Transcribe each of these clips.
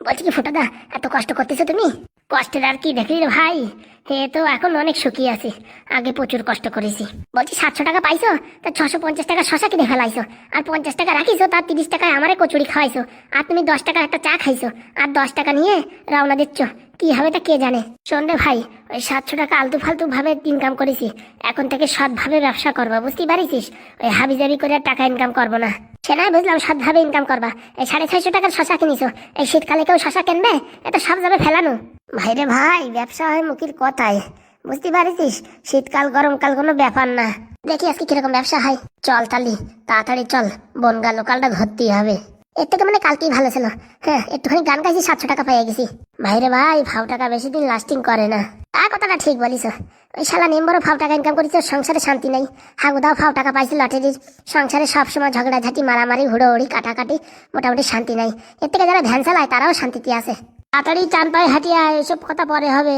বলছি কি ফুটোদা, এত কষ্ট করতেছো তুমি? কষ্টের আর কি দেখলি রে ভাই, হে তো এখন অনেক সুখী আছি। আগে প্রচুর কষ্ট করেছি। বলছি 700 টাকা পাইছো, তা 650 টাকা শশা কিনে ফেলাইছো, আর 50 টাকা রাখিছো, তার 30 টাকায় আমারে কচুরি খাওয়াইছো, আর তুমি 10 টাকার একটা চা খাইছো, আর 10 টাকা নিয়ে রওনা দিচ্ছ। কি হবে তা কে জানে। শোন রে ভাই, ওই 700 টাকা আলতু ফালতু ভাবে ইনকাম করেছি, এখন থেকে সৎভাবে ব্যবসা করবো, বুঝতে পারিস? ওই হাবিজাবি করে টাকা ইনকাম করবো না। সে নয় বুঝলাম, সৎভাবে ইনকাম করবা। এই 650 টাকার শশা কিনিছো, এই শীতকালে কেউ শশা কিনবে? এটা সব যাবে ফেলানো। ভাই রে ভাই, ব্যবসা হয় মুখের কথায়, বুঝতে পারিস? শীতকাল গরমকাল কোনো ব্যাপার না। দেখি আজকে কিরকম ব্যবসা হয়। চল তালি, তাড়াতাড়ি চল, বনগা লোকালটা ধরতেই হবে। এর থেকে মানে কালকেই ভালো ছিল। হ্যাঁ, একটুখানি গান গাইছি, 700 টাকা পেয়ে গেছি। ভাইরে ভাই, ফাও টাকা বেশি দিন লাস্টিং করে না। তা কথাটা ঠিক বলিস। ওই শালা নেম্বরও ফাও টাকা ইনকাম করেছে, সংসারে শান্তি নাই। হাগুদাও ফাও টাকা পাইছি লটারির, সংসারে সবসময় ঝগড়াঝাটি, মারামারি, হুড়োহুড়ি, কাটাকাটি, মোটামুটি শান্তি নাই। এর থেকে যারা ভ্যান চালায় তারাও শান্তিতে আছে। তাড়াতাড়ি চান পায়ে হাঁটিয়া, এসব কথা পরে হবে।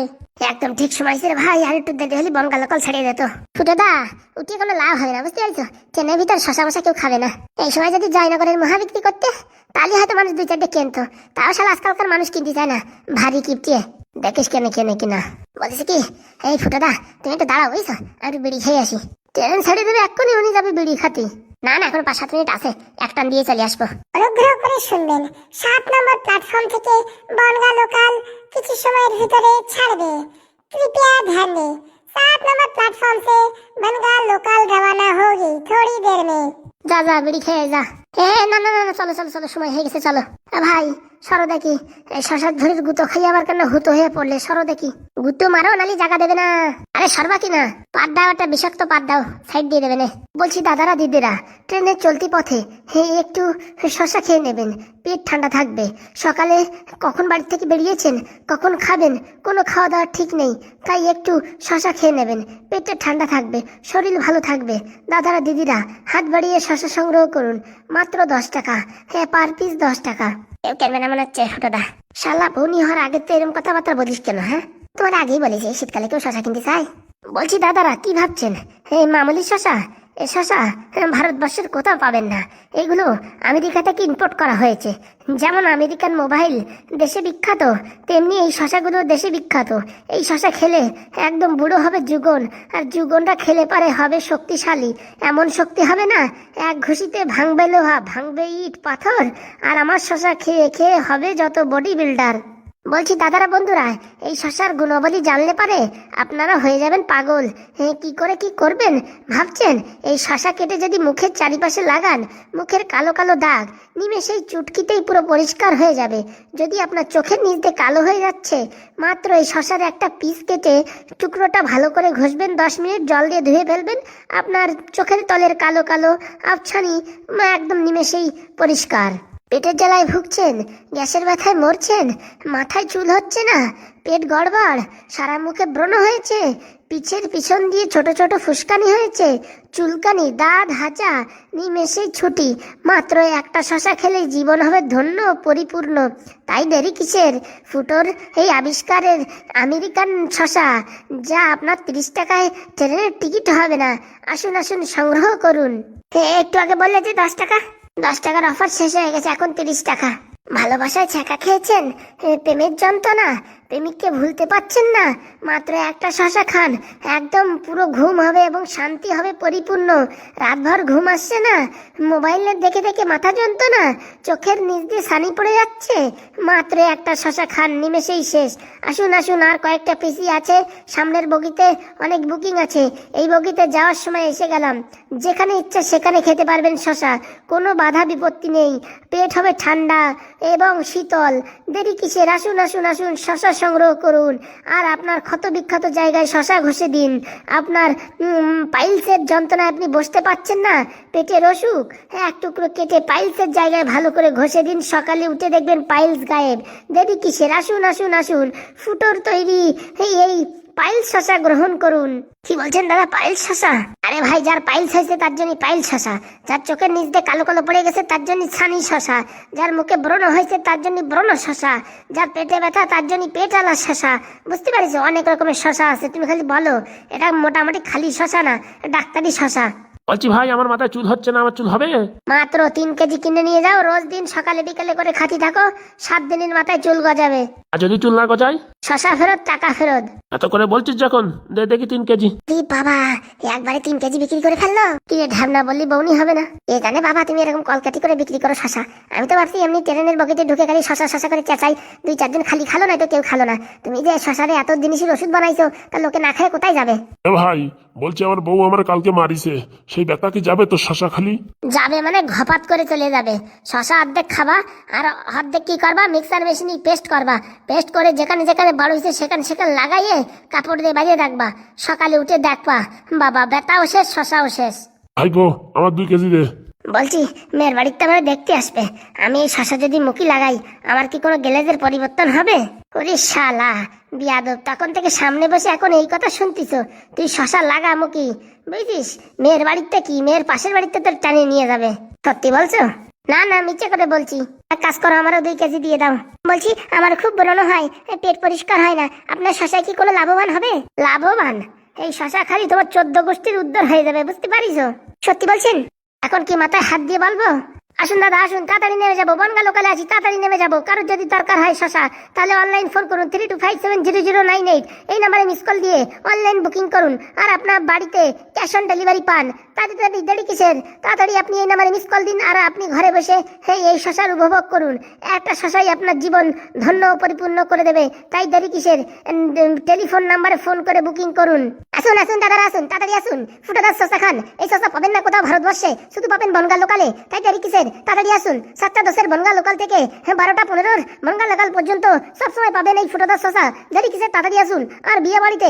একদম ঠিক সময় রে ভাই, আর একটু দেরি হলে বনগা লোকাল ছাড়িয়ে যেত। ফুটোদা, উঠিয়ে কোনো লাভ হবে না, বুঝতে পারছো? ট্রেনের ভিতর শশা মশা কেউ খাবে না। এই সময় যদি জয়নগরের মহা বিক্রি করতে, তাহলে হয়তো মানুষ 2-4টে কিনতো। তাও শালা আজকালকার মানুষ কিনতে চায় না, ভারী কিপটিয়ে। দেখিস কেনে কেনে কিনা। বলছি কি, এই ফুটোদা তুমি একটু দাঁড়াও, বুঝছো? আমি একটু বিড়ি খেয়ে আসি। ট্রেন ছেড়ে দেবে এক্ষুনি, উনি যাবে বিড়ি খাতে। না না, এখন 5-7 মিনিট আছে, এক টান দিয়ে চলে আসবো। অনুগ্রহ করে শুনবেন, 7 নম্বর প্ল্যাটফর্ম থেকে বনগা লোকাল কিছু সময়ের ভিতরে ছাড়বে। कृपया ध्यान दें, 7 नंबर प्लेटफॉर्म से बनगा लोकल रवाना होगी थोड़ी देर में। যা যা, বিড়ি খেয়ে যা। না না না না, চলো চলো চলো, সময় হয়ে গেছে, চলো। ভাই সরো দেখি, এই শশার ঝুড়ির গুতো খাইয়ে আবার কেন হুতো হয়ে পড়লে, সরো দেখি। গুতো মারো, নালি জায়গা দেবে না। আরে সরবা কি না? পাত দাও, একটা বিষাক্ত পাত দাও, সাইড দিয়ে দেবে না। বলছি দাদারা দিদিরা, ট্রেনের চলতি পথে একটু শশা খেয়ে নেবেন, পেট ঠান্ডা থাকবে। সকালে কখন বাড়ি থেকে বেরিয়েছেন, কখন খাবেন, কোনো খাওয়া দাওয়ার ঠিক নেই, তাই একটু শশা খেয়ে নেবেন, পেটে ঠান্ডা থাকবে, শরীর ভালো থাকবে। দাদারা দিদিরা, হাত বাড়িয়ে শশা সংগ্রহ করুন, মাত্র 10 টাকা। হ্যাঁ, পার পিস 10 টাকা। কেউ কেনবে না মনে হচ্ছে ফুটোদা। শালা বউনি হওয়ার আগে তো এরকম কথাবার্তা বলিস কেন? হ্যাঁ, তোমার আগেই বলেছি শীতকালে কেউ শশা কিনতে চায়? বলছি দাদারা, কি ভাবছেন এই মামুলি শশা? এই শশা ভারতবর্ষের কোথাও পাবেন না। এগুলো আমেরিকা থেকে ইম্পোর্ট করা হয়েছে। যেমন আমেরিকান মোবাইল দেশে বিখ্যাত, তেমনি এই শশাগুলো দেশে বিখ্যাত। এই শশা খেলে একদম বুড়ো হবে যুগন, আর যুগনরা খেলে পারে হবে শক্তিশালী। এমন শক্তি হবে না, এক ঘুষিতে ভাঙবে লোহা, ভাঙবে ইট পাথর। আর আমার শশা খেয়ে খেয়ে হবে যত বডি বিল্ডার। বলছি দাদারা বন্ধুরা, এই শশার গুণাবলী জানলে পারে আপনারা হয়ে যাবেন পাগল। কি করে কি করবেন ভাবছেন? এই শশা কেটে যদি মুখের চারিপাশে লাগান, মুখের কালো কালো দাগ নিমেষেই চুটকিতেই পুরো পরিষ্কার হয়ে যাবে। যদি আপনার চোখের নিচ দিয়ে কালো হয়ে যাচ্ছে, মাত্র এই শশার একটা পিস কেটে টুকরোটা ভালো করে ঘষবেন, 10 মিনিট জল দিয়ে ধুয়ে ফেলবেন, আপনার চোখের তলের কালো কালো আবছানি একদম নিমেষেই পরিষ্কার। পেটের জ্বালায় ভুগছেন, গ্যাসের ব্যথায় মরছেন, মাথায় চুল হচ্ছে না, পেট গড়বড়, সারা মুখে ব্রণ হয়েছে, পিছের পিছন দিয়ে ছোট ছোট ফুসকানি হয়েছে, চুলকানি, দাঁত হাঁচা, নিমেষেই ছুটি। মাত্র একটা শশা খেলেই জীবন হবে ধন্য, পরিপূর্ণ। তাই দেরি কিসের? ফুটোর এই আবিষ্কারের আমেরিকান শশা, যা আপনার 30 টাকায় ট্রেনের টিকিট হবে না। আসুন আসুন, সংগ্রহ করুন। একটু আগে বললে যে 10 টাকা, 10 টাকার অফার শেষ হয়ে গেছে, এখন 30 টাকা। ভালোবাসায় ছ্যাঁকা খেয়েছেন, প্রেমের যন্ত্রণা, প্রেমিককে ভুলতে পারছেন না, মাত্র একটা শশা খান, একদম পুরো ঘুম হবে এবং শান্তি হবে পরিপূর্ণ। রাতভর ঘুম আসছে না, মোবাইলে দেখে দেখে মাথা যন্ত্রণা, চোখের নিচ দিয়ে ছানি পড়ে যাচ্ছে, মাত্র একটা শশা খান, নিমেষেই শেষ। আসুন আসুন, আর কয়েকটা পিসি আছে, সামনের বগিতে অনেক বুকিং আছে। এই বগিতে যাওয়ার সময় এসে গেলাম। যেখানে ইচ্ছা সেখানে খেতে পারবেন শশা, কোনো বাধা বিপত্তি নেই, পেট হবে ঠান্ডা এবং শীতল। দেরি কিসের? আসুন আসুন আসুন, শশা সংগ্রহ করুন, আর আপনার ক্ষত বিখ্যাত জায়গায় শশা ঘষে দিন। আপনার পাইলসের যন্ত্রণায় আপনি বসতে পারছেন না, পেটের অসুখ, এক টুকরো কেটে পাইলসের জায়গায় ভালো করে ঘষে দিন, সকালে উঠে দেখবেন পাইলস গায়েব। দেরি কিসের? আসুন আসুন আসুন, ফুটোর তৈরি এই পাইলস শশা গ্রহণ করুন। কি বলছেন দাদা, পাইলস শশা? আরে ভাই, যার পাইলস হয়েছে তার জন্য পাইলস শশা, যার চোখের নিচ দিয়ে কালো কালো পড়ে গেছে তার জন্য ছানি শশা, যার মুখে ব্রণ হয়েছে তার জন্য ব্রণ শশা, যার পেটে ব্যথা তার জন্য পেট আলা শশা। বুঝতে পারছো? অনেক রকমের শশা আছে, তুমি খালি বলো। এটা মোটামুটি খালি শশা না, ডাক্তারি শশা। বলছি ভাই আমার মাথায় চুল হচ্ছে না, আমার চুল হবে? মাত্র 3 কেজি কিনে নিয়ে যাও, রোজ দিন সকালে বিকালে করে খাতি থাকো, 7 দিনের মাথায় চুল গজাবে। আর যদি চুল না গজায়? শশা ফেরত, টাকা ফেরত। এত করে বলছিস যখন, দে দেখি 3 কেজি। বাবা, একবারে 3 কেজি বিক্রি করে ফেললো। কি রে ঢ্যাবনা, বললি বউনি হবে না? এ জানে বাবা তুমি এরকম কলকাতি করে বিক্রি করো শশা। আমি তো ভাবছি এমনি ট্রেনের বগিতে ঢুকে খালি শশা শশা করে চেঁচাই, 2-4 দিন খালি খালো না তো কেউ খালো না। তুমি যে শশারে এত জিনিসের ওষুধ বানাইছো, তা লোকে না খেয়ে কোথায় যাবে? এ ভাই, বলছি আমার বউ আমার কালকে মারিছে, সেই ব্যথা কি যাবে তোর শশা খালি? যাবে মানে ঘপাত করে চলে যাবে। শশা অর্ধেক খাবা, আর অর্ধেক কি করবা, মিক্সার মেশিনে পেস্ট করবা। পেস্ট করে যেখানে যেখানে বড় হয়েছে সেখানে সেখানে লাগাইয়ে কাপড় দিয়ে বাজিয়ে রাখবা। সকালে উঠে দেখবা বাবা ব্যথাও শেষ, শশাও শেষ। ভাই গো, আমার 2 কেজি দে। বলছি মেয়ের বাড়িতে আমার দেখতে আসবে, আমি এই শশা যদি মুখি লাগাই আমার কি কোনো গ্লেজের পরিবর্তন হবে? ওরে শালা বিয়াদব, তখন থেকে সামনে বসে এখন এই কথা শুনতিস? তুই শশা লাগা মুখি, বুঝছিস? মেয়ের বাড়িতে কি, মেয়ের পাশের বাড়িতে তোর টানিয়ে নিয়ে যাবে। সত্যি বলছো? না না, মিথ্যে করে বলছি। এক কাজ করো, আমারও 2 কেজি দিয়ে দাও। বলছি আমার খুব ব্রণ হয়, পেট পরিষ্কার হয় না, আপনার শশায় কি কোনো লাভবান হবে? লাভবান? এই শশা খালি তোমার 14 গোষ্ঠীর উদ্ধার হয়ে যাবে, বুঝতে পারিস? সত্যি বলছেন? এখন কি মাথায় হাত দিয়ে বলবো? আসুন দাদা আসুন, তাড়াতাড়ি নেমে যাবো, বনগা লোকালে আছি, তাড়াতাড়ি নেমে যাবো। কারোর যদি দরকার হয় শশা, তাহলে অনলাইন ফোন করুন 32570098। এই নাম্বারে মিস কল দিয়ে অনলাইন বুকিং করুন, আর আপনার বাড়িতে ক্যাশ অন ডেলিভারি পান। তাড়াতাড়ি দেরি কিসের, তাড়াতাড়ি আপনি এই নাম্বারে মিস কল দিন, আর আপনি ঘরে বসে এই শশার উপভোগ করুন। একটা শশাই আপনার জীবন ধন্য ও পরিপূর্ণ করে দেবে, তাই দেরি কিসের? টেলিফোন নাম্বারে ফোন করে বুকিং করুন। আসুন আসুন দাদারা আসুন, তাড়াতাড়ি আসুন, ফুটোদার শশা খান। এই শশা পাবেন না কোথাও ভারতবর্ষে, শুধু পাবেন বনগা লোকালে, তাই দেরি কিসের? তাড়াতাড়ি আসুন। 7টা 10-এর বনগা লোকাল থেকে 12টা 15-র বনগা লোকাল পর্যন্ত সবসময় পাবেন এই ফুটোদার শশা। দেরি কিসের, তাড়াতাড়ি আসুন। আর বিয়ে বাড়িতে,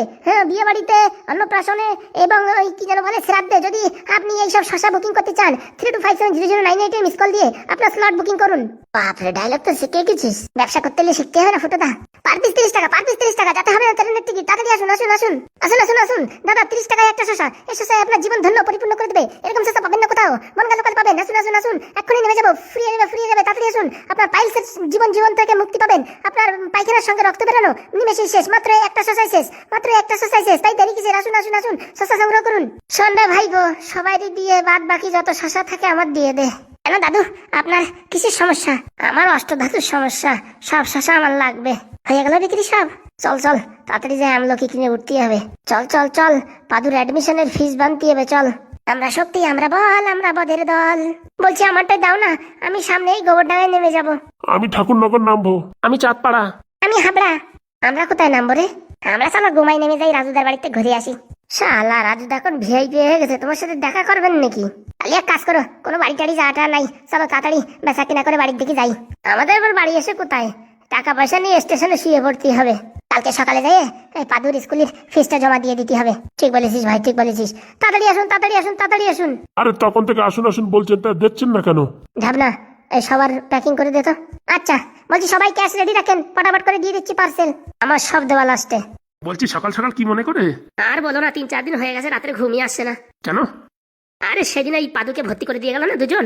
বিয়ে বাড়িতে, অন্নপ্রাশনে এবং ওই কি যেন বলে শ্রাদ্ধে যদি আপনি এইসব শশা বুকিং করতে চান, 32570098 মিস কল দিয়ে আপনার স্লট বুকিং করুন। বাপরে, ডায়লগ তো শিখে গেছিস। ব্যবসা করতে হলে শিখতে হবে না ফুটোদা? পার পিস 30 টাকা, পার পিস 30 টাকা, যাতে হবে না ট্রেনের টিকিট। তাড়াতাড়ি আসুন আসুন আসুন আসুন আসুন আসুন দাদা, 30 টাকায় একটা শশা। এই শশায় আপনার জীবন ধন্য পরিপূর্ণ করে দেবে। এরকম শশা পাবেন না কোথাও, বনগা লোকাল পাবেন। আসুন আসুন আসুন, এক্ষুনি নেমে যাবো, ফ্রিয়ে যাবে, তাড়াতাড়ি আসুন। আপনার পাইলসের জীবন থেকে মুক্তি পাবেন। আপনার পায়খানার সঙ্গে রক্ত বেরোনো নিমেষেই শেষ, মাত্র একটা শশাই শেষ, মাত্র একটা শশাই শেষ, তাই দেরি কিসের? আসুন আসুন আসুন, শশা সংগ্রহ করুন। সন্ধ্যা ভাই গো, সবাইকে দিয়ে বাদ বাকি যত শশা থাকে আমার দিয়ে দে। কেন দাদু, আপনার কিসের সমস্যা? আমার অষ্টধাতুর সমস্যা, সব শশা আমার লাগবে। হয়ে গেল বিক্রি সব? চল চল, তাড়াতাড়ি যাই, আমলকি কিনে উঠতে হবে। চল চল চল, পাদুর অ্যাডমিশনের ফিস বানতে হবে, চল। আমরা শক্তি, আমরা বল, আমরা বদের দল। বলছি আমারটাই দাও না, আমি সামনেই গোবরডাঙ্গায় নেমে যাব। আমি ঠাকুরনগর নামবো। আমি চাঁদপাড়া। আমি হাবড়া। আমরা কোথায় নামবো রে? আমরা চলো ঘুমাই নেমে যাই, রাজুদার বাড়িতে ঘুরে আসি। শালা রাজুদা এখন ভিআইপি হয়ে গেছে, তোমার সাথে দেখা করবেন নাকি? তাহলে এক কাজ করো, কোনো বাড়ি টাড়ি যাওয়াটা নাই, চলো তাড়াতাড়ি বেচা কিনা করে বাড়ির দিকে যাই। আমাদের এবার বাড়ি এসে কোথায়, টাকা পয়সা নিয়ে স্টেশনে শুয়ে পড়তে হবে। কালকে সকালে যাই এই পাদুর স্কুলের ফিসটা জমা দিয়ে দিতে হবে। ঠিক বলেছিস ভাই, ঠিক বলেছিস। তাড়াতাড়ি আসুন তাড়াতাড়ি আসুন তাড়াতাড়ি আসুন। আরে তখন থেকে আসুন আসুন বলছেন, তা দেখছেন না কেন? ঢাবনা, এই সবার প্যাকিং করে দে তো। আচ্ছা, বলছি সবাই ক্যাশ রেডি রাখেন, ফটাফট করে দিয়ে দিচ্ছি পার্সেল। আমার সব দেওয়া লাস্টে। বলছি সকাল সকাল কি মনে করে? আর বলো না, 3-4 দিন হয়ে গেছে রাত্রে ঘুমিয়ে আসছে না। কেন? আরে সেদিন এই পাদুকে ভর্তি করে দিয়ে গেল না দুজন,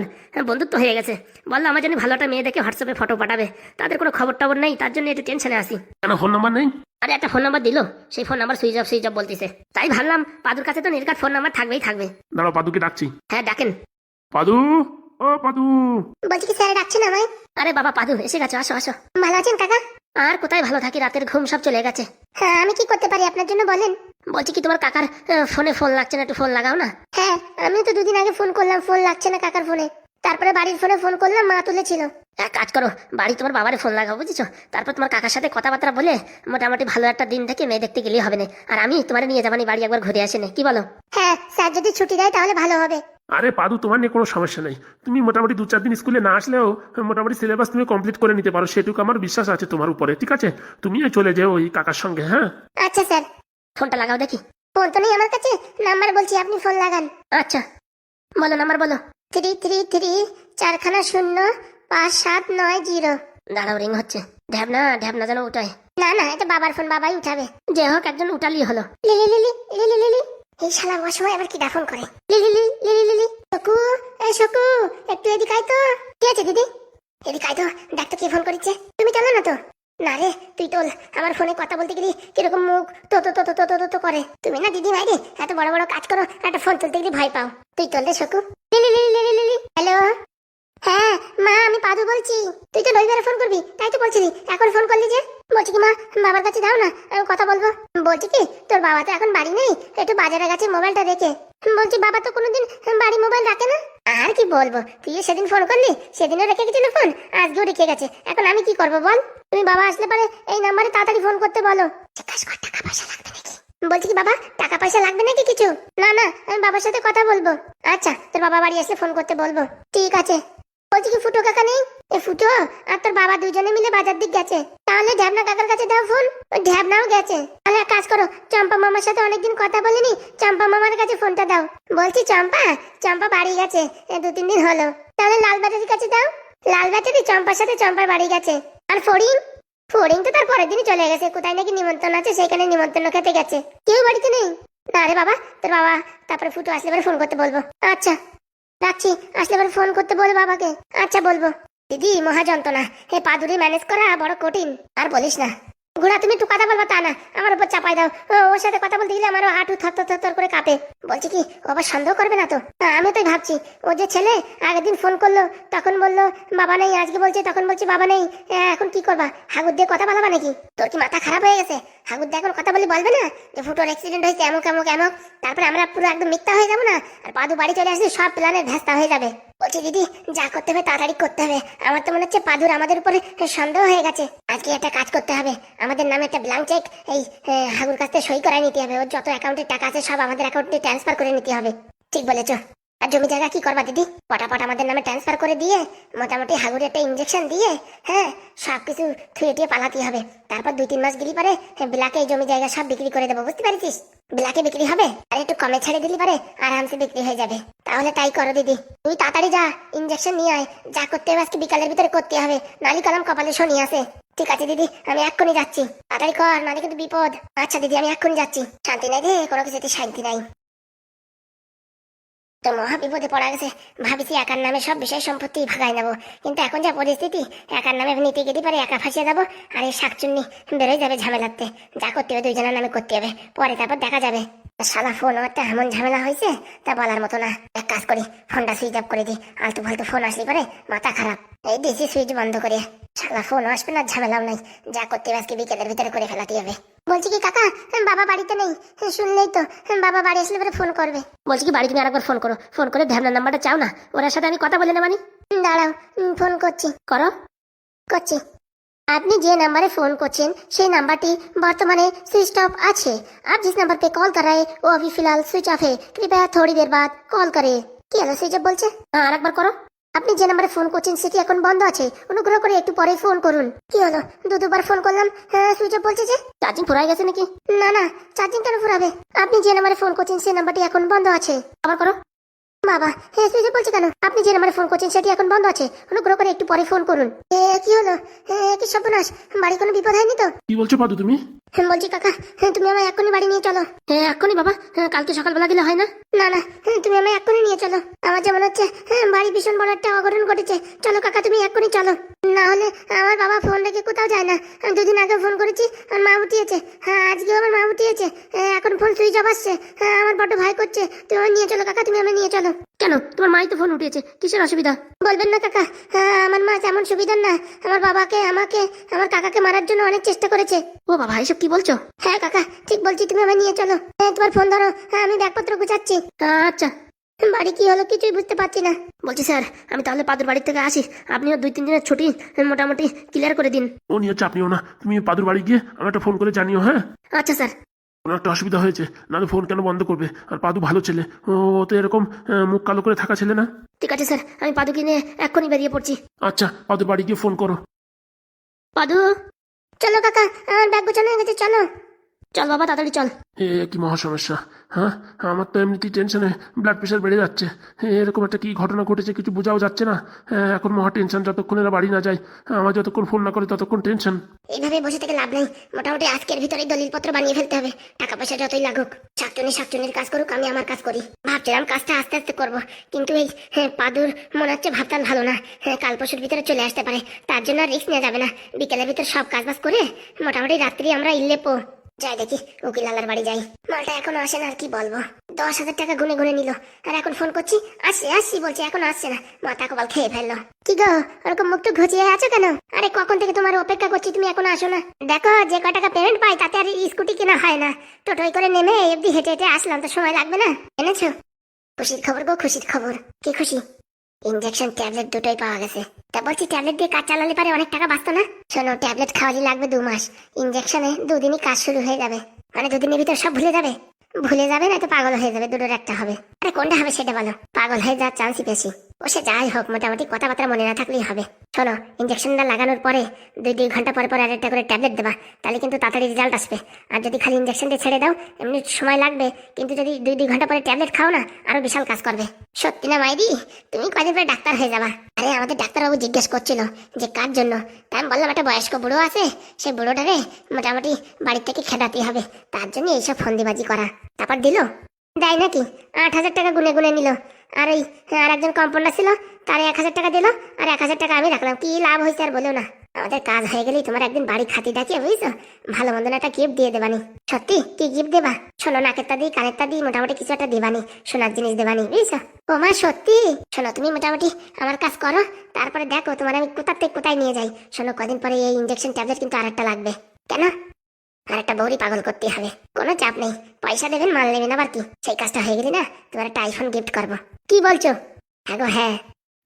বন্ধুত্ব হয়ে গেছে। বললো আমার জন্য ভালো একটা মেয়ে দেখে হোয়াটসঅ্যাপে ফটো পাঠাবে, তাদের কোনো খবর টবর নেই, তার জন্য একটু টেনশনে আসি। কেন, ফোন নাম্বার নেই? আরে একটা ফোন নাম্বার দিল, সেই ফোন নাম্বার সুইচ অফ বলতেছে। তাই ভাবলাম পাদুর কাছে তো নির্ঘাত ফোন নাম্বার থাকবেই থাকবে। দাঁড়াও, পাদুকে ডাকছি। হ্যাঁ ডাকেন। পাদু, ও পাদু। বলছি কি স্যার ডাকছেন আমায়? আরে বাবা পাদু এসে গেছো, আসো আসো। ভালো আছেন কাকা? আর কোথায় ভালো থাকি, রাতের ঘুম সব চলে গেছে। হ্যাঁ, আমি কি করতে পারি আপনার জন্য বলেন? বলছি কি তোমার কাকার ফোনে ফোন লাগছে না, একটু ফোন লাগাও না। হ্যাঁ, আমি তো 2 দিন আগে ফোন করলাম, ফোন লাগছে না কাকার ফোনে। তারপরে বাড়ির ফোনে ফোন করলাম, মা তুলেছিল। এক কাজ করো, বাড়ি তোমার বাবারে ফোন লাগাও, বুঝেছো? তারপর তোমার কাকার সাথে কথাবার্তা বলে মোটামুটি ভালো একটা দিন থেকে মেয়ে দেখতে গেলেই হবে না। আর আমি তোমার নিয়ে যাবানি বাড়ি, একবার ঘুরে আসেনি, কি বলো? হ্যাঁ স্যার যদি ছুটি দেয় তাহলে ভালো হবে। আরে পাদু, তোমার নিয়ে কোনো সমস্যা নেই। তুমি মোটামুটি 2-4 দিন স্কুলে না আসলেও মোটামুটি সিলেবাস তুমি কমপ্লিট করে নিতে পারো, সেটুকু আমার বিশ্বাস আছে তোমার উপরে। ঠিক আছে, তুমি চলে যাও ওই কাকার সঙ্গে। হ্যাঁ আচ্ছা স্যার। ফোনটা লাগাও দেখি। ফোন তো নেই আমার কাছে, নাম্বার বলছি, আপনি ফোন লাগান। আচ্ছা বলো, নাম্বার বলো। 333-4 0 দাঁড়াও, রিং হচ্ছে। ঢ্যাবনা ঢ্যাবনা যেন উঠায়। না না, এটা বাবার ফোন, বাবাই উঠাবে। যে হোক একজন উঠালি হলো। লিলি লিলি লিলি লিলি, এই শালা অসময় আবার কি ফোন করে। লিলি লিলি লিলি লিলি, শকু, এই শকু, একটু এদিকে আয় তো। কি আছে দিদি? এদিকে আয় তো, দেখ তো কে ফোন করেছে। তুমি জানো না তো? না রে, তুই তো কাজল আমার ফোনে কথা বলতে গেলে কিরকম মুখ তো তো তো তো তো তো তো করে। তুমি না দিদি ভাই রে এত বড় বড় কাজ করো, একটা ফোন তুলতে গেলে ভয় পাও। তুই তোললে শকু। হ্যালো, হ্যাঁ মা আমি পাদু বলছি। তুই তো রবিবারে ফোন করবি তাই তো বলছিলি, এখন ফোন করলি যে? বলছি কি মা বাবার কাছে দাও না, আমি কথা বলবো। বলছি কি তোর বাবা তো এখন বাড়ি নেই, একটু বাজারে গেছে মোবাইলটা রেখে। বলছি বাবা তো কোনোদিন বাড়ি মোবাইল রাখে না। আর কি বলবো, তুই সেদিন ফোন করলি, সেদিনও রেখে গেছিল ফোন, আজকেও রেখে গেছে। এখন আমি কি করবো বল? তুমি বাবা আসলে পারে এই নাম্বারে তাড়াতাড়ি ফোন করতে বলো। জিজ্ঞাসা কর টাকা পয়সা লাগবে নাকি। বলছি কি বাবা টাকা পয়সা লাগবে নাকি কিছু? না না আমি বাবার সাথে কথা বলবো। আচ্ছা তোর বাবা বাড়ি আসলে ফোন করতে বলবো। ঠিক আছে। বলছি কি ফুটো কাকা নেই? এ ফুটো আর তোর বাবা দুজনে মিলে বাজার দিক গেছে। তাহলে ঢ্যাবনা কাকার কাছে দাও ফোন, ওই ঢ্যাবনাও গেছে। তাহলে এক কাজ করো, চম্পা মামার সাথে অনেকদিন কথা বলিনি, চম্পা মামার কাছে ফোনটা দাও। বলছি চম্পা, চম্পা বাড়ি গেছে 2-3 দিন হলো। তাহলে লাল ব্যাটারির কাছে দাও। লাল ব্যাটারি চম্পার সাথে চম্পার বাড়ি গেছে। আর ফড়িং, ফড়িং তো তার পরের দিনই চলে গেছে, কোথায় নাকি নিমন্ত্রণ আছে সেখানে নিমন্ত্রণ খেতে গেছে। কেউ বাড়িতে নেই। না রে বাবা, তোর বাবা তারপরে ফুটো আসলে পরে ফোন করতে বলবো। আচ্ছা রাখছি, আসলে পরে ফোন করতে বল বাবাকে। আচ্ছা বলবো। দিদি মহা যন্ত্রণা, হে পাদুরি ম্যানেজ করা বড় কঠিন। আর বলিস না ঘোড়া, তুমি একটু কথা বলবা তা না আমার উপর চাপাই দাও। ওর সাথে কথা বলতে গেলে আমারও হাঁটু থর করে কাঁপে। বলছি কি ও আবার সন্দেহ করবে না তো? আমি তো ভাবছি ও যে ছেলে আগের দিন ফোন করলো তখন বললো বাবা নেই, আজকে বলছে তখন বলছি বাবা নেই। এখন কি করবা, হাগুর দিয়ে কথা বলাবা নাকি? তোর কি মাথা খারাপ হয়ে গেছে? হাগুর দিয়ে এখন কথা বলে বলবে না যে ফুটোর অ্যাক্সিডেন্ট হয়েছে এমক এমক এমক, তারপরে আমরা পুরো একদম মিথ্যা হয়ে যাবো না, আর পাদু বাড়ি চলে আসলে সব প্ল্যানের ভেস্তা হয়ে যাবে। বলছি দিদি যা করতে হবে তাড়াতাড়ি করতে হবে। আমার তো মনে হচ্ছে পাদুর আমাদের উপরে সন্দেহ হয়ে গেছে। আজকে একটা কাজ করতে হবে, আমাদের নামে একটা ব্ল্যাঙ্ক চেক এই হাগুর কাছ থেকে সই করাই নিতে হবে। ওর যত অ্যাকাউন্টের টাকা আছে সব আমাদের অ্যাকাউন্টে ট্রান্সফার করে নিতে হবে। ঠিক বলেছো। আর জমি জায়গা কি করবা দিদি? পটাপট আমাদের নামে ট্রান্সফার করে দিয়ে মোটামুটি হাগুরে একটা ইঞ্জেকশন দিয়ে হ্যাঁ সবকিছু থুয়ে টুয়ে পালাতে হবে। তারপর 2-3 মাস গেলি পারে ব্ল্যাকে এই জমি জায়গা সব বিক্রি করে দেবো, বুঝতে পারছিস? ব্ল্যাকে বিক্রি হবে আর একটু কমে ছেড়ে দিলি পারে আরামসে বিক্রি হয়ে যাবে। তাহলে তাই করো দিদি, তুই তাড়াতাড়ি যা ইঞ্জেকশন নিয়ে আয়। যা করতে হবে আজকে বিকালের ভিতরে করতে হবে, নালি কলম কপালে শনি আছে। ঠিক আছে দিদি আমি এক্ষুনি যাচ্ছি, তাড়াতাড়ি কর নালে কিন্তু বিপদ। আচ্ছা দিদি আমি এক্ষুনি যাচ্ছি। শান্তি নাই রে, কোনো কিছুতে শান্তি নাই। তো মহা বিপদে পড়া গেছে। ভাবিছি একার নামে সব বিষয় সম্পত্তি ভাগাই নেবো, কিন্তু এখন যা পরিস্থিতি একার নামে নিতে গেতে পারে একা ফাঁসিয়ে যাবো, আর এই শাকচুন্নি বেরোয় যাবে ঝামেলাতে। যা করতে হবে দুইজনের নামে করতে হবে, পরে তারপর দেখা যাবে। সাদা ফোন একটা এমন ঝামেলা হয়েছে তা বলার মতো না। এক কাজ করি ফোনটা সুইচ অফ করে দিই, আলতু ফালতু ফোন আসলে পরে মাথা খারাপ। এই দিয়েছি সুইচ বন্ধ করে, সাদা ফোন আসবে না ঝামেলাও নাই। যা করতে হবে আজকে বিকেলের ভিতরে করে ফেলাতে হবে। বলছি কি কাকা বাবা বাড়িতে নেই, শুনলেই তো বাবা বাড়ি আসলে পরে ফোন করবে। বলছি কি বাড়ি তুমি আরেকবার ফোন করো, ফোন করে ঢ্যাবনার নাম্বারটা চাও না, ওর সাথে আমি কথা বলে নেবানি। দাঁড়াও ফোন করছি। করো। করছি। আপনি যে नंबर फोन করছেন সেই নাম্বারটি বর্তমানে সুইচ অফ আছে। आप जिस नंबर पे कॉल कर रहे हैं वो अभी फिलहाल स्विच ऑफ है, कृपया थोड़ी देर बाद कॉल करें। কি হলো সুইচ অফ বলছে? হ্যাঁ আরেকবার করো। আপনি যে নাম্বারে ফোন করছেন সেটি এখন বন্ধ আছে, অনুগ্রহ করে একটু পরে ফোন করুন। কি হলো দুবার ফোন করলাম, হ্যাঁ সুইচ অফ বলছে যে। চার্জিং ফুরাই গেছে নাকি? না না চার্জিং কেন ফুরাবে? আপনি যে নাম্বারে ফোন করছেন সেই নাম্বারটি এখন বন্ধ আছে। আবার করো। বাবা হ্যাঁ সুইচ অফ বলছে কেন? আপনি যে নাম্বারে ফোন করছেন সেটি এখন বন্ধ আছে, অনুগ্রহ করে একটু পরে ফোন করুন। কি হলো কি সর্বনাশ, বাড়ি কোনো বিপদ হয়নি তো? কি বলছো পাদু তুমি? বলছি কাকা তুমি আমায় এক্ষুনি বাড়ি নিয়ে চলো। হ্যাঁ এক্ষুনি বাবা, কালকে সকালবেলা গেলে হয় না? না না তুমি আমায় এক্ষুনি নিয়ে চলো, আমার যেমন হচ্ছে বাড়ি ভীষণ বড় একটা অঘটন ঘটেছে। চলো কাকা তুমি এক্ষুনি চলো, না হলে আমার বাবা ফোন রেখে কোথাও যায় না। আমি 2 দিন আগে ফোন করেছি আর মা উঠিয়েছে, হ্যাঁ আজকেও আমার মা উঠিয়েছে, এখন ফোন সুইচ অফ আসছে। আমার বড্ড ভয় করছে, তুমি আমায় নিয়ে চলো কাকা, তুমি আমায় নিয়ে চলো। কেন তোমার মাই তো ফোন উঠিয়েছে, কিসের অসুবিধা? বলবেন না কাকা, আমার মা তেমন সুবিধার না, আমার বাবাকে আমাকে আমার কাকাকে মারার জন্য অনেক চেষ্টা করেছে। ও বাবা এসব কি বলছো? হ্যাঁ কাকা ঠিক বলছি, তুমি আমায় নিয়ে চলো। তোমার ফোন ধরো, আমি ব্যাগপত্র গুছাচ্ছি। আচ্ছা। বাড়ি কি হলো কিছুই বুঝতে পারছি না। বলছি স্যার আমি তাহলে পাদুর বাড়ি থেকে আসি, আপনিও 2-3 দিনের ছুটি মোটামুটি ক্লিয়ার করে দিন। ও নিয়ে চাপিও না, তুমি পাদুর বাড়ি গিয়ে আমার একটা ফোন করে জানিও। হ্যাঁ আচ্ছা স্যার। কোনো একটা অসুবিধা হয়েছে, নাহলে ফোন কেন বন্ধ করবে? আর পাদু ভালো ছেলে, ও তো এরকম মুখ কালো করে থাকা ছেলে না। ঠিক আছে স্যার, আমি পাদুকে নিয়ে এক্ষুনি বেরিয়ে পড়ছি। আচ্ছা পাদুর বাড়ি গিয়ে ফোন করো। পাদু চলো কাকা, আমার ব্যাগ গোছানো হয়ে গেছে, চলো। চল বাবা তাড়াতাড়ি চল। কি মহা সমস্যা, হ্যাঁ, আমার তো এমনিতেই টেনশনে ব্লাড প্রেশার বেড়ে যাচ্ছে। এরকম একটা কি ঘটনা ঘটেছে কিছু বোঝাও যাচ্ছে না। এখন মহা টেনশন, যতক্ষণ এরা বাড়ি না যায়, আমার যতক্ষণ ফোন না করে ততক্ষণ টেনশন। এইভাবে বসে থেকে লাভ নেই, মোটামুটি আজকের ভিতরে দলিলপত্র বানিয়ে ফেলতে হবে। টাকা পয়সা যতই লাগুক, শাকচুনির কাজ করুক, আমি আমার কাজ করি। ভাবছিলাম কাজটা আস্তে আস্তে করব, কিন্তু এই পাদুর মনে হচ্ছে ভাবতাল ভালো না। কাল পরশুর ভিতরে চলে আসতে পারে, তার জন্য রিস্ক নেওয়া যাবে না। বিকেলের ভিতর সব কাজ বাজ করে মোটামুটি রাত্রি আমরা ইল্লেপো যাই, দেখি উকিল আলার বাড়ি যাই। মালটা এখনো আসে না, আর কি বলবো। 10,000 টাকা গুনে গুনে নিল, আর এখন ফোন করছি আসছি আসছি বলছি, এখনো আসছে না। মাথা কপাল খেয়ে ফেললো। কি গো, ওরকম মুখ তো ঘুচিয়ে আছো কেন? আরে কখন থেকে তোমার অপেক্ষা করছি, তুমি এখনো আসো না। দেখো যে কয় টাকা পেমেন্ট পাই তাতে আর স্কুটি কেনা হয় না। টোটোয় করে নেমে অব্দি হেঁটে হেঁটে আসলাম, তো সময় লাগবে না। এনেছো? খুশির খবর গো, খুশির খবর। কি খুশি? ইনজেকশন ট্যাবলেট দুটোই পাওয়া গেছে। তা বলছি ট্যাবলেট দিয়ে কাজ চালালে পারে অনেক টাকা বাঁচতো না? শোনো, ট্যাবলেট খাওয়ালে লাগবে 2 মাস, ইনজেকশনে 2 দিনই কাজ শুরু হয়ে যাবে। মানে 2 দিনের ভিতর সব ভুলে যাবে। ভুলে যাবে না তো পাগল হয়ে যাবে, দুটোর একটা হবে। আরে কোনটা হবে সেটা বলো। পাগল হয়ে যাওয়ার চান্সই বেশি। ও সে যাই হোক, মোটামুটি কথাবার্তা মনে না থাকলেই হবে। শোনো, ইনজেকশনটা লাগানোর পরে 2 ঘন্টা পর পর আরেকটা করে ট্যাবলেট দেবা, তাহলে কিন্তু তাড়াতাড়ি রেজাল্ট আসবে। আর যদি খালি ইনজেকশন দিয়ে ছেড়ে দাও, এমনি সময় লাগবে, কিন্তু যদি 2 ঘন্টা পরে ট্যাবলেট খাও না, আরো বিশাল কাজ করবে। সত্যি না মাইরি? তুমি কয়দিন পরে ডাক্তার হয়ে যাবা। আরে আমাদের ডাক্তারবাবু জিজ্ঞেস করছিল যে কার জন্য, তাই আমি বললাম একটা বয়স্ক বুড়ো আছে, সেই বুড়োটারে মোটামুটি বাড়ির থেকে খেদাতে হবে, তার জন্য এইসব ফন্দিবাজি করা। তারপর দিল, দেয় নাকি? 8,000 টাকা গুনে গুনে নিল। আর ওই আর একজন কম্পাউন্ডার ছিল, তার 1,000 টাকা দিল, আর 1,000 টাকা আমি রাখলাম। কি লাভ হয়েছে আর বলো না। আমাদের কাজ হয়ে গেলেই তোমার একদিন বাড়ি খাতি ডাকিয়ে, বুঝছো, ভালো মন্দ একটা গিফট দিয়ে দেবানি। সত্যি? কি গিফট দেবা? শোনো, নাকেরটা দিই কানেরটা দিই, মোটামুটি কিছু একটা দেবানি, সোনার জিনিস দেবানি, বুঝছো। ও মা সত্যি? শোনো, তুমি মোটামুটি আমার কাজ করো, তারপরে দেখো তোমার আমি কোথা থেকে কোথায় নিয়ে যাই। শোনো, কদিন পরে এই ইনজেকশন ট্যাবলেট কিন্তু আরেকটা লাগবে। কেন? আর একটা বৌরি পাগল করতে হবে। কোনো চাপ নেই, পয়সা দেবেন, মাল নেবেন, আবার কি। সেই কাজটা হয়ে গেলে না, তোমার একটা আইফোন গিফট করবো। কি বলছো? হ্যাঁ গো হ্যাঁ।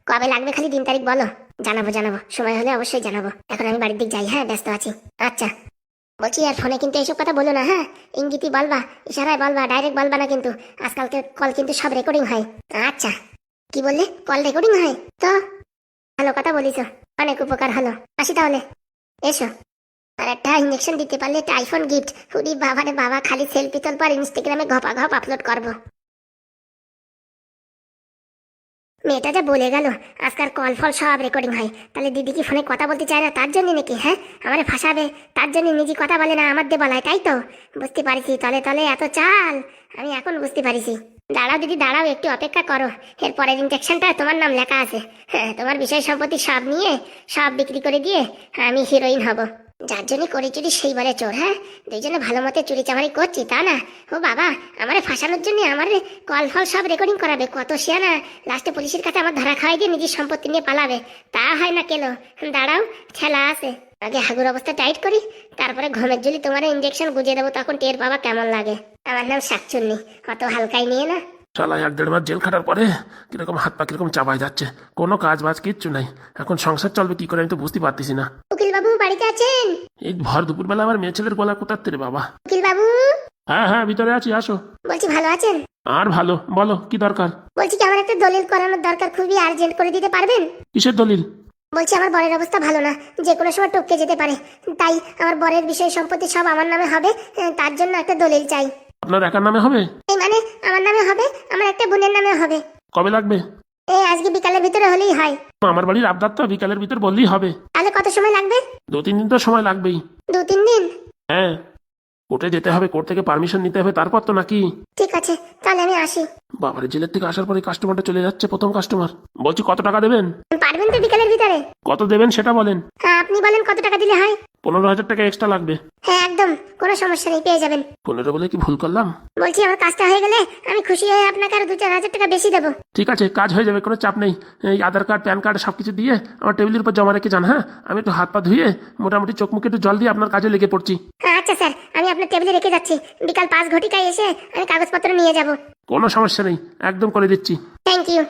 কবে লাগবে খালি দিন তারিখ বলো, জানাবো জানাবো, সময় হলে অবশ্যই জানাবো। এখন আমি বাড়ির দিক যাই, হ্যাঁ ব্যস্ত আছি। আচ্ছা বলছি, আর ফোনে কিন্তু এইসব কথা বলো না, হ্যাঁ। ইঙ্গিতই বলবা, ইশারায় বলবা, ডাইরেক্ট বলবা না কিন্তু। আজকালকে কল কিন্তু সব রেকর্ডিং হয়। আচ্ছা। কি বললে? কল রেকর্ডিং হয়? তো ভালো কথা বলিস, অনেক উপকার হলো। আসি তাহলে, এসো। আর একটা ইঞ্জেকশন দিতে পারলে একটা আইফোন গিফট। উরি বাবা রে বাবা, খালি সেলফি তোল পর ইনস্টাগ্রামে ঘপা ঘপ আপলোড করবো। মেয়েটা যা বলে গেল, আজকাল কল ফল সব রেকর্ডিং হয়। তাহলে দিদি কি ফোনে কথা বলতে চায় না তার জন্য নাকি? হ্যাঁ, আমারে ফাঁসাবে, তার জন্য নিজে কথা বলে না, আমার দিয়ে বলায়, তাই তো? বুঝতে পারিছি, তলে তলে এত চাল আমি এখন বুঝতে পারিছি। দাঁড়াও দিদি দাঁড়াও, একটু অপেক্ষা করো। এর পরের ইনজেকশনটা তোমার নাম লেখা আছে। হ্যাঁ, তোমার বিষয় সম্পত্তি সব নিয়ে, সব বিক্রি করে দিয়ে আমি হিরোইন হব। যার জন্য করি চুরি সেই বলে চোর। হ্যাঁ, দুইজনে ভালো মতে চুরি চামারি করছি, তা না? ও বাবা, আমারে ফাঁসানোর জন্য আমার কল ফল সব রেকর্ডিং করাবে। কত শিয়ানা, লাস্টে পুলিশের কাছে আমার ধরা খাওয়াই দিয়ে নিজের সম্পত্তি নিয়ে পালাবে। তা হয় না কেন? দাঁড়াও, খেলা আছে। আগে হাগুর অবস্থা টাইট করি, তারপরে ঘুমের জলি তোমার ইনজেকশন গুজিয়ে দেবো, তখন টের বাবা কেমন লাগে। আমার নাম শাকচুন্নি, অত হালকাই নিয়ে না। শালা 1-1.5 মাস জেল খাটার পরে কিরকম হাত পা কিরকম চাপায় যাচ্ছে, কোনো কাজ বাজ কিচ্ছু নাই। এখন সংসার চলবে কি করে আমি তো বুঝতে পারতেছি না। উকিল বাবু বাড়িতে আছেন? এই ভর দুপুরবেলা আমার মেয়ে ছেলের গলা কোথার রে বাবা। উকিল বাবু, হ্যাঁ হ্যাঁ, ভিতরে আছি, আসো। বলছি ভালো আছেন? আর ভালো, বলো কি দরকার। বলছি কি, আমার একটা দলিল করানোর দরকার, খুবই আর্জেন্ট করে দিতে পারবেন? কিসের দলিল? বলছি আমার বরের অবস্থা ভালো না, যে কোনো সময় টপকে যেতে পারে, তাই আমার বরের বিষয় সম্পত্তি সব আমার নামে হবে, তার জন্য একটা দলিল চাই। আপনার একার নামে হবে? এই মানে আমার নামে হবে, আমার একটা বোনের নামে হবে। কবে লাগবে? এই আজকে বিকালের ভিতরে হলেই হয়। আমার বাড়ির আবদার তো বিকালের ভিতর বললেই হবে। তাহলে কত সময় লাগবে? 2-3 দিন তো সময় লাগবেই। 2-3 দিন? হ্যাঁ, কোর্টে যেতে হবে, কোর্ট থেকে পারমিশন নিতে হবে, তারপর তো নাকি। ঠিক আছে, তাহলে আমি আসি। বাবারে, জেলের থেকে আসার পরে কাস্টমারটা চলে যাচ্ছে, প্রথম কাস্টমার। বলছি কত টাকা দেবেন? পারবেন তো বিকালের ভিতরে? কত দেবেন সেটা বলেন। হ্যাঁ, আপনি বলেন কত টাকা দিলে হয়। 15,000 টাকা এক্সট্রা লাগবে। হ্যাঁ একদম, কোনো সমস্যা নেই, পেয়ে যাবেন। 15 বলে কি ভুল করলাম? বলছি আমার কাজটা হয়ে গেলে আমি খুশি হয়ে আপনাকে আরো 2-4 হাজার টাকা বেশি দেবো। ঠিক আছে, কাজ হয়ে যাবে, কোনো চাপ নেই। এই আধার কার্ড প্যান কার্ড সবকিছু দিয়ে আমার টেবিলের উপর জমা রেখে যান। হ্যাঁ, আমি একটু হাত পা ধুয়ে মোটামুটি চোখ মুখে একটু জল দিয়ে আপনার কাজে লেগে পড়ছি। হ্যাঁ আচ্ছা স্যার, আমি আপনার টেবিলে রেখে যাচ্ছি, বিকাল 5 ঘটিকায় এসে আমি কাগজপত্র নিয়ে যাব। কোনো সমস্যা নেই, একদম করে দিচ্ছি। Thank you.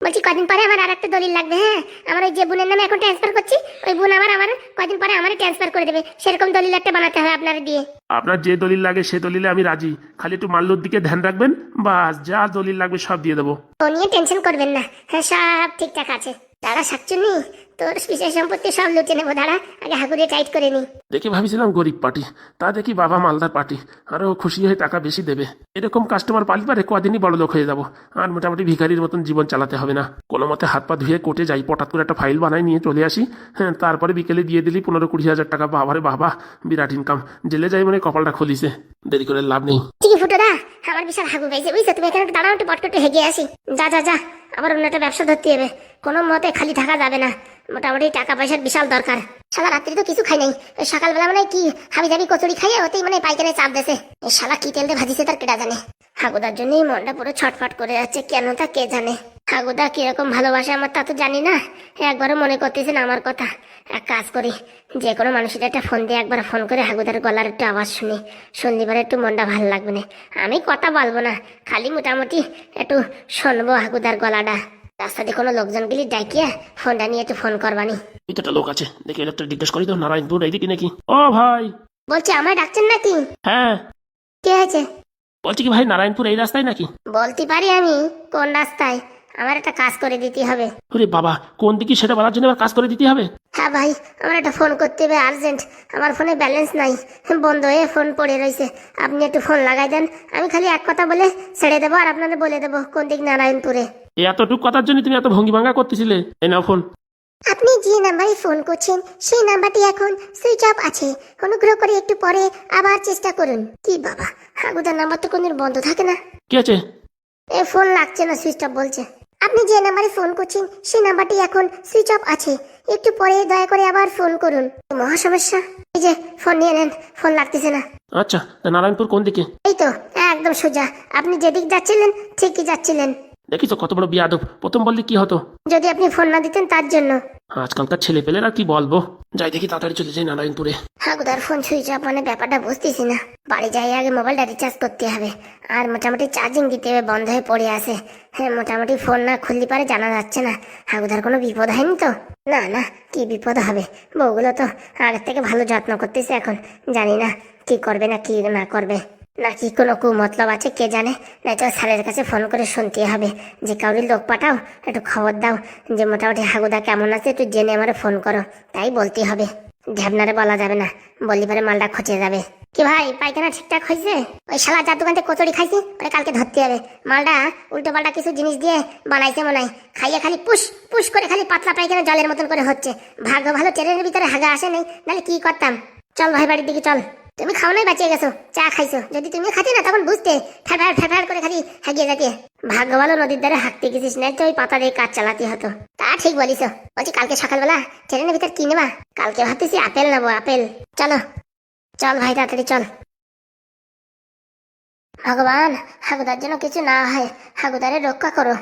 বলছি কদিন পরে আমার আর একটা দলিল লাগবে। হ্যাঁ, আমার ওই যে বোনের নামে এখন ট্রান্সফার করছি, ওই বোন আমার কদিন পরে আমারই ট্রান্সফার করে দেবে, সেরকম দলিল একটা বানাতে হবে আপনারা দিয়ে। আপনার যে দলিল লাগে সে দলিলে আমি রাজি, খালি একটু মাল্যর দিকে ধ্যান রাখবেন, বাস যা দলিল লাগবে সব দিয়ে দেবো। ও নিয়ে টেনশন করবেন না, হ্যাঁ সব ঠিকঠাক আছে। দাদা শাকচুন্নি, তোর বিশেষ সম্পত্তি সব লুটে নেবো, দাঁড়া আগে হাগুড়ে টাইট করে নি। দেখে ভাবছিলাম গরিব পার্টি, তা দেখি বাবা মালদার পার্টি, আরো খুশি হয়ে টাকা বেশি দেবে। এরকম কাস্টমার পালি পারে কদিনই বড় লোক হয়ে যাবো, আর মোটামুটি ভিখারির মতন জীবন চালাতে হবে না। কোনো মতে হাত পা ধুয়ে কোর্টে যাই, পটাত করে একটা ফাইল বানাই নিয়ে চলে আসি। হ্যাঁ, তারপরে বিকেলে দিয়ে দিলি 15-20 হাজার টাকা। বাবারে বাবা, বিরাট ইনকাম। জেলে যাই মানে কপালটা খুলিছে, দেরি করে লাভ নেই। ঠিকই ফুটো দা, আমার বিশাল হাগু পাইছে বুঝছো। তুমি এখানে একটু দাঁড়াও, একটু পটকে একটু হেগে আসি। যা যা যা, আবার অন্য একটা ব্যবসা ধরতে হবে, কোনো মতে খালি থাকা যাবে না। মোটামুটি টাকা পয়সার বিশাল দরকার। শালা রাত্রি তো কিছু খাই নাই, ওই সকালবেলা মানে কি হাবি জাবি কচুরি খাইয়ে ওতেই মানে পাইকারে চাপ দেছে। এই শালা কি তেল দিয়ে ভাজিছে তার কেটা জানে। হাগুদার জন্যই মনটা পুরো ছটফট করে যাচ্ছে, কেন তা কে জানে। হাগুদা কিরকম ভালোবাসে আমার তা তো জানি না, একবারও মনে করতেছে না আমার কথা। এক কাজ করি, যে কোনো মানুষের একটা ফোন দিয়ে একবার ফোন করে হাগুদার গলার একটু আওয়াজ শুনি, সন্ধিবারে একটু মনটা ভালো লাগবে না। আমি কথা বলবো না, খালি মোটামুটি একটু শুনবো হাগুদার গলাটা। রাস্তাতে কোনো লোকজন গেলি ডাকিয়া ফোনটা নিয়ে একটু ফোন করবানি। এটা লোক আছে দেখি, একটা জিজ্ঞেস করি তো, নারায়ণপুর এইদিকে নাকি? ও ভাই। বলছি আমার ডাকছেন নাকি? হ্যাঁ, কে হয়েছে? বলছি কি ভাই, নারায়ণপুর এই রাস্তায় নাকি? বলতে পারি আমি কোন রাস্তায়, আমার একটা কাজ করে দিতে হবে। ওরে বাবা, কোন দিকে সেটা বলার জন্য আবার কাজ করে দিতে হবে? হ্যাঁ ভাই, আমার একটা ফোন করতে হবে আর্জেন্ট। আমার ফোনে ব্যালেন্স নাই, বন্ধ হয়ে ফোন পড়ে রয়েছে। আপনি একটু ফোন লাগাই দেন, আমি খালি এক কথা বলে ছেড়ে দেবো আর আপনাদের বলে দেবো কোন দিক নারায়ণপুরে। এই এতটুকু কথার জন্য তুমি এত ভঙ্গি ভাঙ্গা করতেছিলে? এই নাও ফোন। আপনি যে নাম্বারে ফোন করছেন সেই নাম্বারটি এখন সুইচ অফ আছে, অনুগ্রহ করে একটু পরে আবার চেষ্টা করুন। কি বাবা, হাগুদার নাম্বার তো কোনদিন বন্ধ থাকে না। কি আছে? এ ফোন লাগছে না, সুইচ অফ বলছে। আপনি যে নাম্বারে ফোন করছেন সেই নাম্বারটি এখন সুইচ অফ আছে, একটু পরে দয়া করে আবার ফোন করুন। মহা সমস্যা। এই যে ফোন নিয়ে নেন, ফোন লাগতেছে না। আচ্ছা, তা নারায়ণপুর কোন দিকে? এই তো একদম সোজা, আপনি যেদিক যাচ্ছিলেন ঠিকই যাচ্ছিলেন। দেখিস কত বড় বিয়াদব, প্রথম বললে কি হতো? যদি আপনি ফোন না দিতেন তার জন্য। আজকালকার ছেলে পেলের আর কি বলবো। যাই দেখি, তাড়াতাড়ি চলে যাই নারায়ণপুরে। হাগুদার ফোন সুইচ অফ মানে ব্যাপারটা বুঝতেছি না। বাড়ি যাই আগে মোবাইলটা রিচার্জ করতে হবে, আর মোটামুটি চার্জিং দিতে হবে, বন্ধ হয়ে পড়ে আছে। হ্যাঁ, মোটামুটি ফোন না খুললে পারে জানা যাচ্ছে না হাগুদার কোনো বিপদ হয়নি তো? না না, কি বিপদ হবে, বউগুলো তো আগের থেকে ভালো যত্ন করতেছে। এখন জানি না কি করবে না কি না করবে, নাকি কোনো কুমতলব আছে কে জানে। নয়তো স্যারের কাছে ফোন করে শুনতে হবে যে কাউরি লোক পাঠাও, একটু খবর দাও যে মোটামুটি হাগুদা কেমন আছে, একটু জেনে আমারে ফোন করো, তাই বলতে হবে। ঢ্যাবনারে বলা যাবে না, বললি পারে মালটা খচে যাবে। কি ভাই, পায়খানা ঠিকঠাক হয়েছে? ওই শালা যার দোকান থেকে কচুরি খাইছি ওরে কালকে ধরতে হবে। মালটা উল্টো পাল্টা কিছু জিনিস দিয়ে বানাইছে মনে হয়, খাইয়ে খালি পুশ পুশ করে খালি পাতলা পায়খানা জলের মতন করে হচ্ছে। ভাগ্য ভালো ট্রেনের ভিতরে হাগা আসে নাই, নাহলে কি করতাম। চল ভাই বাড়ির দিকে চল। তুমি খাও নাই, বাঁচিয়ে গেছো, চা খাইছো। যদি তুমি খাতে না তখন বুঝতে ফ্যাফার ফ্যাফার করে খালি হাগিয়ে যাতে। ভাগ্য ভালো নদীর ধারে হাঁকতে গেছিস, নাই তো ওই পাতা দিয়ে কাজ চালাতে হতো। তা ঠিক বলিস। বলছি কালকে সকালবেলা ট্রেনের ভিতর কি নেবা? কালকে ভাবতেছি আপেল নেবো, আপেল। চলো চল ভাই, তাড়াতাড়ি চল। ভগবান, হাগুদার জন্য কিছু না হয়, হাগুদারে রক্ষা করো।